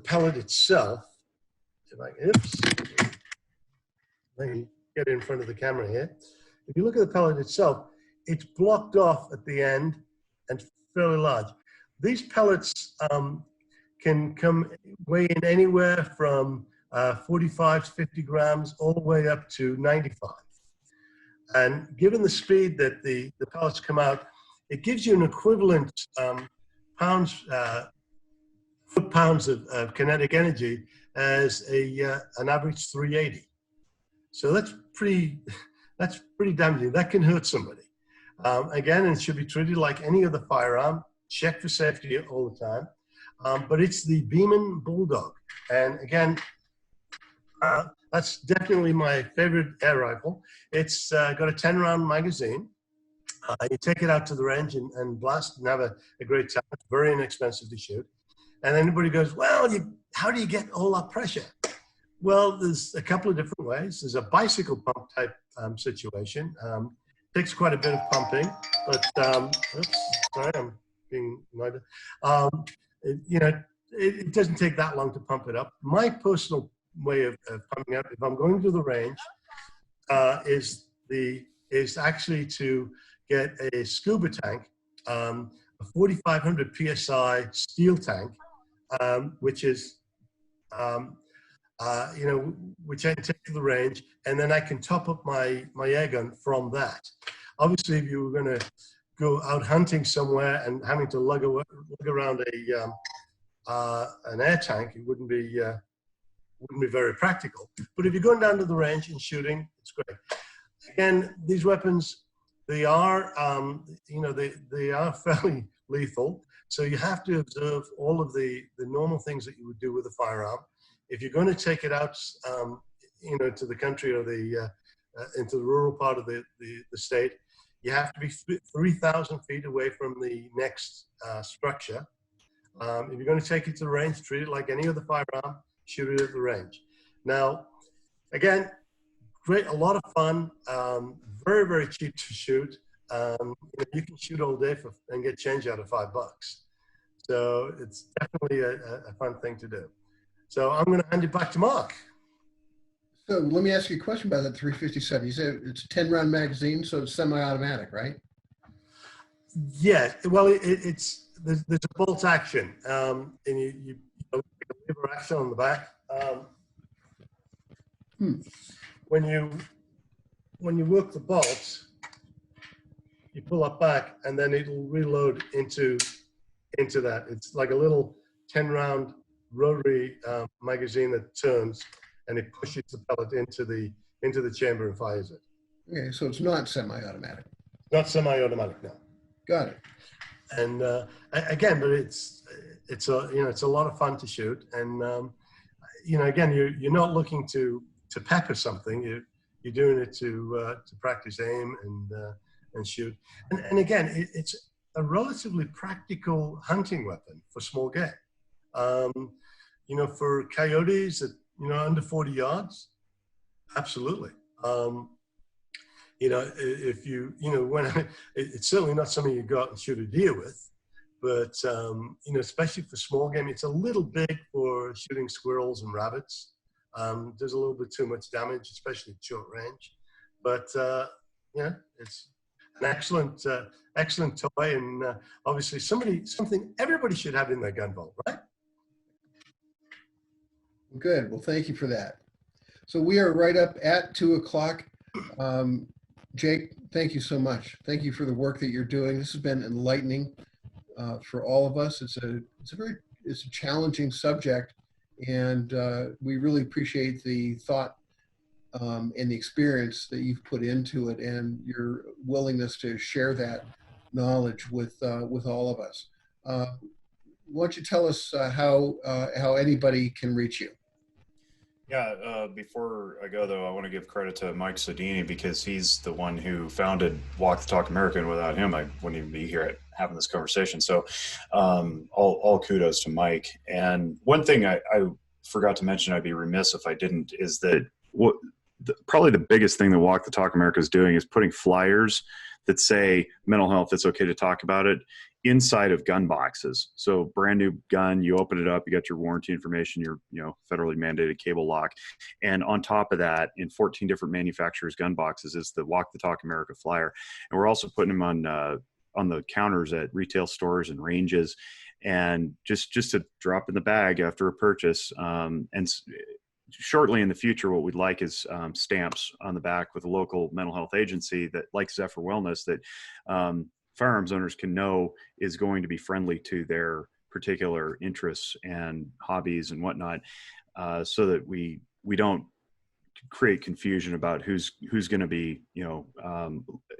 pellet itself, if I can, oops, let me get in front of the camera here. If you look at the pellet itself, it's blocked off at the end and fairly large. These pellets can weigh in anywhere from 45 to 50 grams all the way up to 95. And given the speed that the pellets come out, it gives you an equivalent foot-pounds of kinetic energy as an average 380. So that's pretty damaging. That can hurt somebody. Again, it should be treated like any other firearm. Check for safety all the time. But it's the Beeman Bulldog. And again, that's definitely my favorite air rifle. It's got a 10-round magazine. You take it out to the range and blast and have a great time. It's very inexpensive to shoot. And anybody goes, well, how do you get all that pressure? Well, there's a couple of different ways. There's a bicycle pump type situation. Takes quite a bit of pumping, but oops, sorry, I'm being annoyed. It doesn't take that long to pump it up. My personal way of pumping up, if I'm going to the range, is actually to get a scuba tank, a 4,500 PSI steel tank, which is, which I can take to the range, and then I can top up my air gun from that. Obviously, if you were going to go out hunting somewhere and having to lug around an air tank, it wouldn't be very practical. But if you're going down to the range and shooting, it's great. Again, these weapons, they are they are fairly lethal. So you have to observe all of the normal things that you would do with a firearm. If you're going to take it out, to the country or into the rural part of the state, you have to be 3,000 feet away from the next structure. If you're going to take it to the range, treat it like any other firearm, shoot it at the range. Now, again, great, a lot of fun, very, very cheap to shoot. You can shoot all day and get change out of $5. So it's definitely a fun thing to do. So I'm going to hand it back to Mark. So let me ask you a question about that 357. You said it's a 10-round magazine, so it's semi-automatic, right? Yeah, well, there's a bolt action, and you a lever action on the back. When you work the bolts, you pull up back, and then it'll reload into that. It's like a little 10-round rotary magazine that turns, and it pushes the pellet into the chamber and fires it. Okay, so it's not semi-automatic. Not semi-automatic, no. Got it. And again, but it's a it's a lot of fun to shoot, and again, you're not looking to pepper something. You're doing it to practice aim and shoot. And again, it's a relatively practical hunting weapon for small game. For coyotes at under 40 yards, absolutely. If when it's certainly not something you go out and shoot a deer with, but especially for small game, it's a little big for shooting squirrels and rabbits. There's a little bit too much damage, especially at short range. But it's an excellent toy, and obviously something everybody should have in their gun vault, right? Good. Well, thank you for that. So we are right up at 2 o'clock. Jake, thank you so much. Thank you for the work that you're doing. This has been enlightening for all of us. It's a challenging subject, and we really appreciate the thought and the experience that you've put into it, and your willingness to share that knowledge with all of us. Why don't you tell us how anybody can reach you? Yeah, before I go, though, I want to give credit to Mike Sodini, because he's the one who founded Walk the Talk America, and without him, I wouldn't even be here having this conversation. So all kudos to Mike. And one thing I forgot to mention, I'd be remiss if I didn't, is that probably the biggest thing that Walk the Talk America is doing is putting flyers that say mental health, it's okay to talk about it, inside of gun boxes. So brand new gun, you open it up, you got your warranty information, your federally mandated cable lock, and on top of that, in 14 different manufacturers' gun boxes, is the Walk the Talk America flyer. And we're also putting them on the counters at retail stores and ranges, and just to drop in the bag after a purchase. And shortly in the future, what we'd like is stamps on the back with a local mental health agency that, like Zephyr Wellness, that firearms owners can know is going to be friendly to their particular interests and hobbies and whatnot, so that we don't create confusion about who's going to be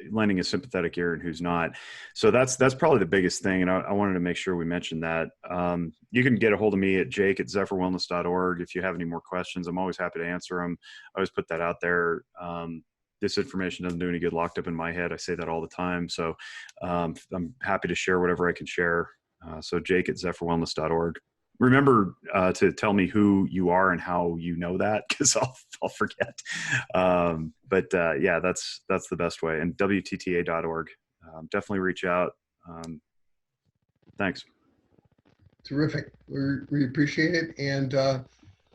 lending a sympathetic ear and who's not. So that's probably the biggest thing, and I wanted to make sure we mentioned that. You can get a hold of me at jake@zephyrwellness.org if you have any more questions. I'm always happy to answer them. I always put that out there. This information doesn't do any good locked up in my head. I say that all the time. So I'm happy to share whatever I can share. So jake@zephyrwellness.org. Remember to tell me who you are and how you know that, because I'll forget. But yeah, that's the best way. And WTTA.org. Definitely reach out. Thanks. Terrific. We appreciate it, and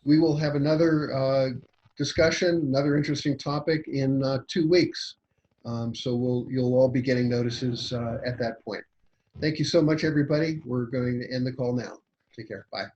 we will have another discussion, another interesting topic in 2 weeks. So you'll all be getting notices at that point. Thank you so much, everybody. We're going to end the call now. Take care. Bye.